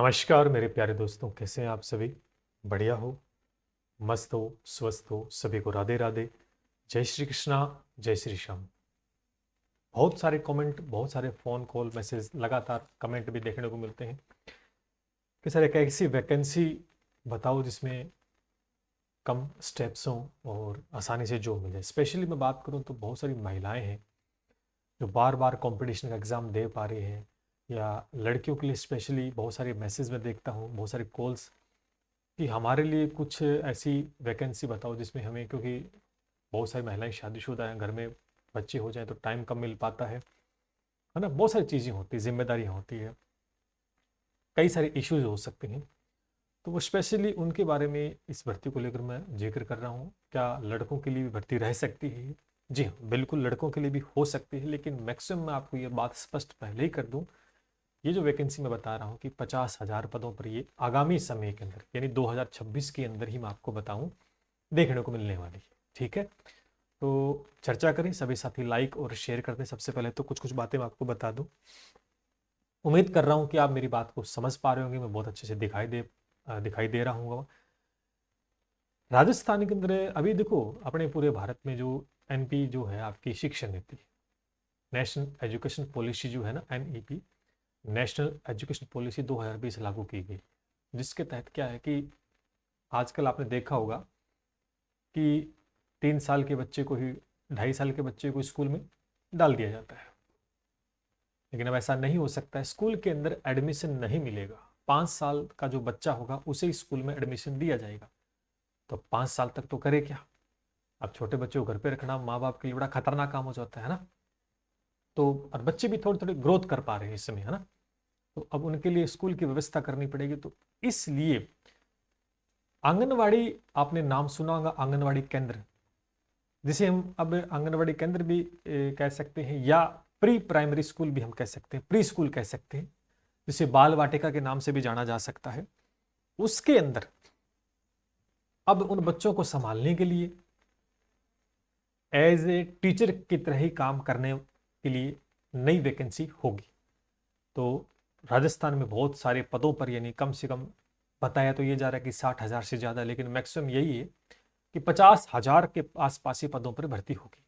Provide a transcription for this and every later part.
नमस्कार मेरे प्यारे दोस्तों, कैसे हैं आप सभी? बढ़िया हो, मस्त हो, स्वस्थ हो? सभी को राधे राधे। जय श्री कृष्णा, जय श्री श्याम। बहुत सारे कमेंट, बहुत सारे फ़ोन कॉल, मैसेज, लगातार कमेंट भी देखने को मिलते हैं कि सर एक ऐसी वैकेंसी बताओ जिसमें कम स्टेप्स हों और आसानी से जॉब मिले। स्पेशली मैं बात करूं तो बहुत सारी महिलाएं हैं जो बार बार कंपटीशन का एग्ज़ाम दे पा रही हैं, या लड़कियों के लिए स्पेशली बहुत सारे मैसेज में देखता हूँ, बहुत सारे कॉल्स कि हमारे लिए कुछ ऐसी वैकेंसी बताओ जिसमें हमें, क्योंकि बहुत सारी महिलाएं शादीशुदा हैं, घर में बच्चे हो जाएं तो टाइम कम मिल पाता है ना। बहुत सारी चीज़ें होती हैं, जिम्मेदारियां होती है, कई सारे इश्यूज हो सकते हैं। तो वो स्पेशली उनके बारे में इस भर्ती को लेकर मैं जिक्र कर रहा हूँ। क्या लड़कों के लिए भी भर्ती रह सकती है? जी हाँ, बिल्कुल लड़कों के लिए भी हो सकती है, लेकिन मैक्सिमम मैं आपको ये बात स्पष्ट पहले ही कर दूँ, ये जो वैकेंसी मैं बता रहा हूँ कि 50,000 पदों पर ये आगामी समय के अंदर यानी 2026 के अंदर ही मैं आपको बताऊँ देखने को मिलने वाली है। ठीक है, तो चर्चा करें, सभी साथी लाइक और शेयर करते हैं। सबसे पहले तो कुछ कुछ बातें मैं आपको बता दूं। उम्मीद कर रहा हूं कि आप मेरी बात को समझ पा रहे होंगे, मैं बहुत अच्छे से दिखाई दे रहा हूँ। राजस्थान के अंदर अभी देखो, अपने पूरे भारत में जो एनपी जो है आपकी शिक्षा नीति, नेशनल एजुकेशन पॉलिसी जो है ना, एनईपी, नेशनल एजुकेशन पॉलिसी 2020 लागू की गई, जिसके तहत क्या है कि आजकल आपने देखा होगा कि 3 साल के बच्चे को ही, 2.5 साल के बच्चे को स्कूल में डाल दिया जाता है। लेकिन अब ऐसा नहीं हो सकता है, स्कूल के अंदर एडमिशन नहीं मिलेगा। 5 साल का जो बच्चा होगा उसे स्कूल में एडमिशन दिया जाएगा। तो 5 साल तक तो करे क्या? अब छोटे बच्चे को घर पे रखना माँ बाप के लिए बड़ा खतरनाक काम हो जाता है ना। तो और बच्चे भी थोड़ी थोड़ी ग्रोथ कर पा रहे हैं इस समय, है ना। तो अब उनके लिए स्कूल की व्यवस्था करनी पड़ेगी। तो इसलिए आंगनवाड़ी, आपने नाम सुना होगा आंगनवाड़ी केंद्र, जिसे हम अब आंगनवाड़ी केंद्र भी कह सकते हैं, या प्री प्राइमरी स्कूल भी हम कह सकते हैं, प्री स्कूल कह सकते हैं, जिसे बाल वाटिका के नाम से भी जाना जा सकता है। उसके अंदर अब उन बच्चों को संभालने के लिए एज ए टीचर की तरह ही काम करने के लिए नई वैकेंसी होगी। तो राजस्थान में बहुत सारे पदों पर, यानी कम से कम बताया तो ये जा रहा है कि 60,000 से ज़्यादा, लेकिन मैक्सिमम यही है कि 50,000 के आसपास ही पदों पर भर्ती होगी,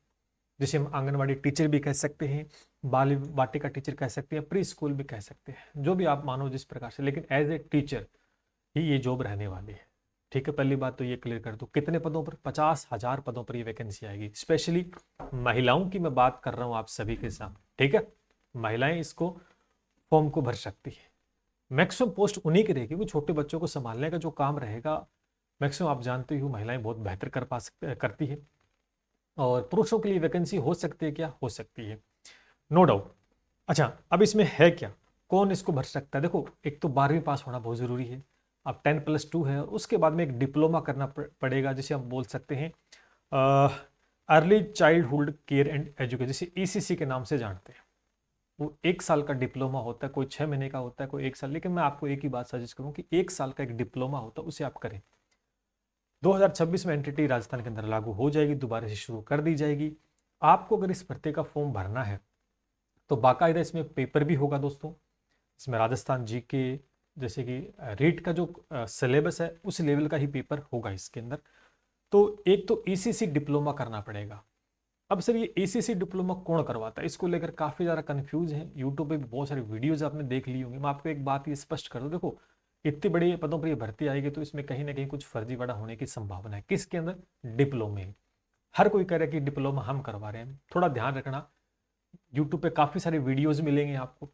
जिसे हम आंगनवाड़ी टीचर भी कह सकते हैं, बाल वाटिका टीचर कह सकते हैं, प्री स्कूल भी कह सकते हैं, जो भी आप मानो जिस प्रकार से, लेकिन एज ए टीचर ही ये जॉब रहने वाली है। ठीक है, पहली बात तो ये क्लियर कर दूं, कितने पदों पर? 50,000 पदों पर ये वैकेंसी आएगी। स्पेशली महिलाओं की मैं बात कर रहा हूं आप सभी के साथ। ठीक है, महिलाएं इसको फॉर्म को भर सकती है। मैक्सिमम पोस्ट उन्हीं की रहेगी, क्योंकि छोटे बच्चों को संभालने का जो काम रहेगा, मैक्सिमम आप जानते हो महिलाएं बहुत बेहतर करती है। और पुरुषों के लिए वैकेंसी हो सकती है, क्या हो सकती है, नो डाउट। अच्छा, अब इसमें है क्या, कौन इसको भर सकता है? देखो, एक तो 12वीं पास होना बहुत ज़रूरी है। अब 10+2 है, और उसके बाद में एक डिप्लोमा करना पड़ेगा, जिसे हम बोल सकते हैं early childhood care and education, जिसे ईसीसी के नाम से जानते हैं। वो 1 साल का डिप्लोमा होता है, कोई 6 महीने का होता है, कोई 1 साल। लेकिन मैं आपको एक ही बात सजेस्ट करूँ कि 1 साल का एक डिप्लोमा होता है, उसे आप करें। 2026 में एनटीटी राजस्थान के अंदर लागू हो जाएगी, दोबारा से शुरू कर दी जाएगी। आपको अगर इस भर्ती का फॉर्म भरना है तो बाकायदा इसमें पेपर भी होगा दोस्तों। इसमें राजस्थान जी के, जैसे कि रीट का जो सिलेबस है, उस लेवल का ही पेपर होगा इसके अंदर। तो एक तो ईसीसी डिप्लोमा करना पड़ेगा। अब सर ये ईसीसी डिप्लोमा कौन करवाता है, इसको लेकर काफ़ी ज़्यादा कंफ्यूज है। यूट्यूब पे भी बहुत सारी वीडियोज आपने देख ली होंगी। मैं आपको एक बात ये स्पष्ट कर दूं, देखो, इतनी बड़ी पदों पर ये भर्ती आएगी तो इसमें कहीं ना कहीं कुछ फर्जीवाड़ा होने की संभावना है। किसके अंदर? डिप्लोमे। हर कोई कह रहा है कि डिप्लोमा हम करवा रहे हैं। थोड़ा ध्यान रखना, यूट्यूब पे काफ़ी सारे वीडियोज मिलेंगे आपको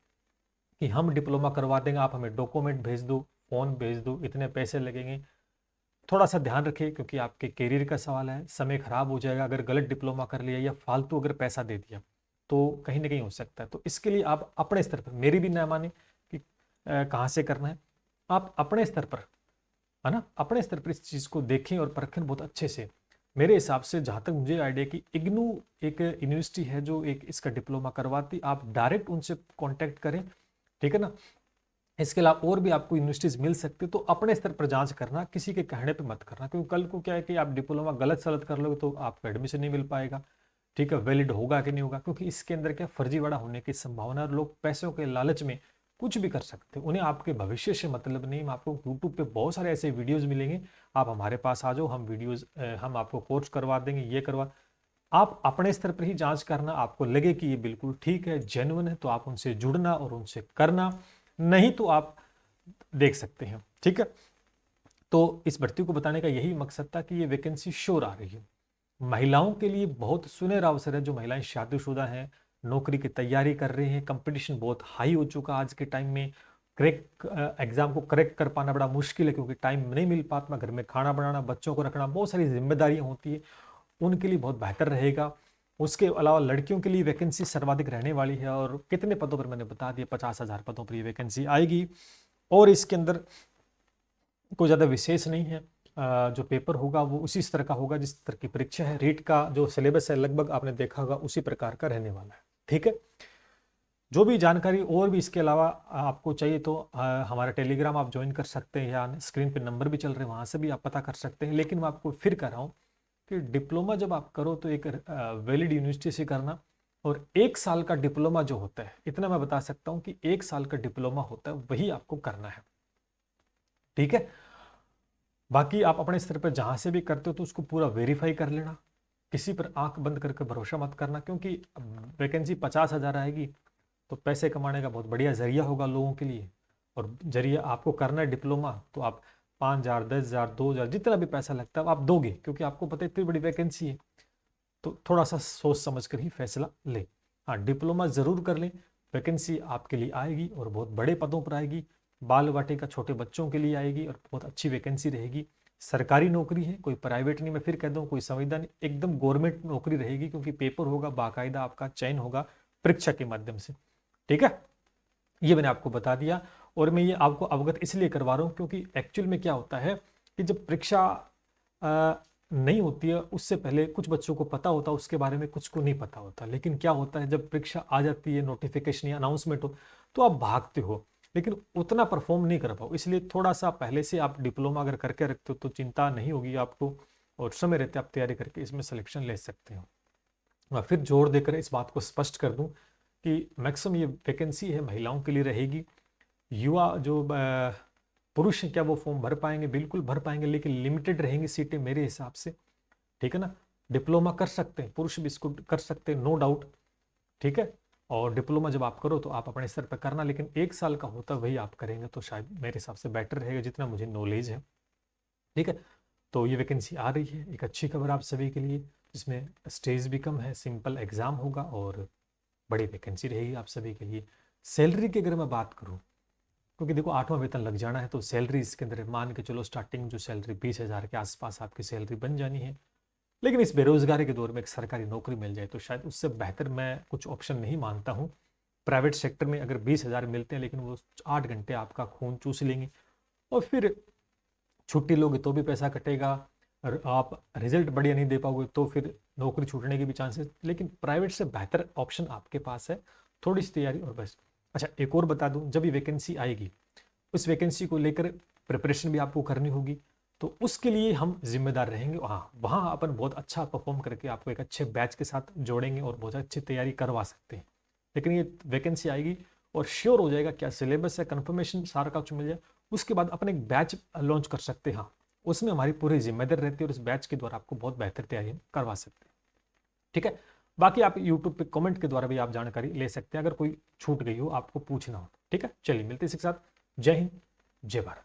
कि हम डिप्लोमा करवा देंगे, आप हमें डॉक्यूमेंट भेज दो, फ़ोन भेज दो, इतने पैसे लगेंगे। थोड़ा सा ध्यान रखिए, क्योंकि आपके करियर का सवाल है, समय खराब हो जाएगा अगर गलत डिप्लोमा कर लिया या फालतू अगर पैसा दे दिया, तो कहीं ना कहीं हो सकता है। तो इसके लिए आप अपने स्तर पर, मेरी भी ना माने कि कहाँ से करना है, आप अपने स्तर पर, है ना, अपने स्तर पर इस चीज़ को देखें और परखें बहुत अच्छे से। मेरे हिसाब से जहाँ तक मुझे आइडिया कि इग्नू एक यूनिवर्सिटी है जो एक इसका डिप्लोमा करवाती, आप डायरेक्ट उनसे कांटेक्ट करें। ठीक है ना। इसके अलावा और भी आपको यूनिवर्सिटीज मिल सकती है, तो अपने स्तर पर जांच करना, किसी के कहने पे मत करना, क्योंकि कल को क्या है कि आप डिप्लोमा गलत सलत कर लोगे तो आपको एडमिशन नहीं मिल पाएगा। ठीक है, वैलिड होगा कि नहीं होगा, क्योंकि इसके अंदर क्या फर्जीवाड़ा होने की संभावना है, और लोग पैसों के लालच में कुछ भी कर सकते हैं, उन्हें आपके भविष्य से मतलब नहीं। आपको यूट्यूब पे बहुत सारे ऐसे वीडियोस मिलेंगे, आप हमारे पास आ जाओ, हम आपको कोर्स करवा देंगे, ये करवा। आप अपने स्तर पर ही जांच करना, आपको लगे कि ये बिल्कुल ठीक है, जेन्युइन है, तो आप उनसे जुड़ना और उनसे करना, नहीं तो आप देख सकते हैं। ठीक है, तो इस भर्ती को बताने का यही मकसद था कि ये वैकेंसी श्योर आ रही है। महिलाओं के लिए बहुत सुनहरा अवसर है, जो महिलाएं शादीशुदा हैं, नौकरी की तैयारी कर रही हैं। कंपटीशन बहुत हाई हो चुका आज के टाइम में। एग्जाम को करेक्ट कर पाना बड़ा मुश्किल है, क्योंकि टाइम नहीं मिल पाता। घर में खाना बनाना, बच्चों को रखना, बहुत सारी जिम्मेदारियां होती है, उनके लिए बहुत बेहतर रहेगा। उसके अलावा लड़कियों के लिए वैकेंसी सर्वाधिक रहने वाली है, और कितने पदों पर मैंने बता दिया, 50,000 पदों पर ये वैकेंसी आएगी। और इसके अंदर कोई ज़्यादा विशेष नहीं है। जो पेपर होगा वो उसी स्तर का होगा जिस स्तर की परीक्षा है। रीट का जो सिलेबस है लगभग आपने देखा होगा उसी प्रकार का रहने वाला है। ठीक है, जो भी जानकारी और भी इसके अलावा आपको चाहिए तो हमारा टेलीग्राम आप ज्वाइन कर सकते हैं, या स्क्रीन पे नंबर भी चल रहे हैं, वहाँ से भी आप पता कर सकते हैं। लेकिन मैं आपको फिर कह रहा हूँ कि डिप्लोमा जब आप करो तो एक वैलिड यूनिवर्सिटी से करना, और 1 साल का डिप्लोमा जो होता है, इतना मैं बता सकता हूँ कि 1 साल का डिप्लोमा होता है, वही आपको करना है। ठीक है, बाकी आप अपने स्तर पर जहां से भी करते हो तो उसको पूरा वेरीफाई कर लेना, किसी पर आंख बंद करके भरोसा मत करना, क्योंकि वैकेंसी 50,000 आएगी तो पैसे कमाने का बहुत बढ़िया जरिया होगा लोगों के लिए। और जरिया आपको करना है डिप्लोमा, तो आप 5,000, 10,000, 2,000 जितना भी पैसा लगता है आप दोगे, क्योंकि आपको पता है इतनी बड़ी वैकेंसी है। तो थोड़ा सा सोच समझ कर ही फैसला ले। हाँ, डिप्लोमा जरूर कर लें, वैकेंसी आपके लिए आएगी और बहुत बड़े पदों पर आएगी। बाल वाटिका छोटे बच्चों के लिए आएगी और बहुत अच्छी वैकेंसी रहेगी। सरकारी नौकरी है, कोई प्राइवेट नहीं, मैं फिर कह दूं कोई संविदा नहीं, एकदम गवर्नमेंट नौकरी रहेगी, क्योंकि पेपर होगा, बाकायदा आपका चयन होगा परीक्षा के माध्यम से। ठीक है, ये मैंने आपको बता दिया। और मैं ये आपको अवगत इसलिए करवा रहा हूँ क्योंकि एक्चुअल में क्या होता है कि जब परीक्षा नहीं होती है उससे पहले कुछ बच्चों को पता होता है उसके बारे में, कुछ को नहीं पता होता। लेकिन क्या होता है जब परीक्षा आ जाती है, नोटिफिकेशन या अनाउंसमेंट हो, तो आप भागते हो, लेकिन उतना परफॉर्म नहीं कर पाओ। इसलिए थोड़ा सा पहले से आप डिप्लोमा अगर करके रखते हो तो चिंता नहीं होगी आपको, और समय रहते आप तैयारी करके इसमें सिलेक्शन ले सकते हो। मैं फिर जोर देकर इस बात को स्पष्ट कर दूं कि मैक्सिमम ये वैकेंसी है महिलाओं के लिए रहेगी। युवा जो पुरुष हैं क्या वो फॉर्म भर पाएंगे? बिल्कुल भर पाएंगे, लेकिन लिमिटेड रहेंगी सीटें मेरे हिसाब से। ठीक है ना, डिप्लोमा कर सकते हैं, पुरुष भी इसको कर सकते हैं, नो डाउट। ठीक है, और डिप्लोमा जब आप करो तो आप अपने स्तर पर करना, लेकिन 1 साल का होता वही आप करेंगे तो शायद मेरे हिसाब से बेटर रहेगा, जितना मुझे नॉलेज है। ठीक है, तो ये वैकेंसी आ रही है, एक अच्छी खबर आप सभी के लिए, जिसमें स्टेज भी कम है, सिंपल एग्जाम होगा और बड़ी वैकेंसी रहेगी आप सभी के लिए। सैलरी की अगर मैं बात करूं, क्योंकि देखो 8वां वेतन लग जाना है, तो सैलरी इसके अंदर मान के चलो स्टार्टिंग जो सैलरी 20,000 के आसपास आपकी सैलरी बन जानी है। लेकिन इस बेरोजगारी के दौर में एक सरकारी नौकरी मिल जाए तो शायद उससे बेहतर मैं कुछ ऑप्शन नहीं मानता हूँ। प्राइवेट सेक्टर में अगर 20,000 मिलते हैं, लेकिन वो 8 घंटे आपका खून चूस लेंगे, और फिर छुट्टी लोगे तो भी पैसा कटेगा, और आप रिजल्ट बढ़िया नहीं दे पाओगे तो फिर नौकरी छूटने के भी चांसेस। लेकिन प्राइवेट से बेहतर ऑप्शन आपके पास है, थोड़ी सी तैयारी और बस। अच्छा, एक और बता दूं, जब ये वैकेंसी आएगी उस वैकेंसी को लेकर प्रिपरेशन भी आपको करनी होगी, तो उसके लिए हम जिम्मेदार रहेंगे। हाँ, वहाँ अपन बहुत अच्छा परफॉर्म करके आपको एक अच्छे बैच के साथ जोड़ेंगे और बहुत अच्छी तैयारी करवा सकते हैं। लेकिन ये वैकेंसी आएगी और श्योर हो जाएगा क्या सिलेबस है, कंफर्मेशन सारा का कुछ मिल जाए, उसके बाद अपन एक बैच लॉन्च कर सकते हैं। हाँ, उसमें हमारी पूरी जिम्मेदारी रहती है और इस बैच के द्वारा आपको बहुत बेहतर तैयारी करवा सकते हैं। ठीक है, बाकी आप यूट्यूब पे कमेंट के द्वारा भी आप जानकारी ले सकते हैं अगर कोई छूट गई हो, आपको पूछना हो। ठीक है, चलिए मिलते हैं इसके साथ। जय हिंद, जय भारत।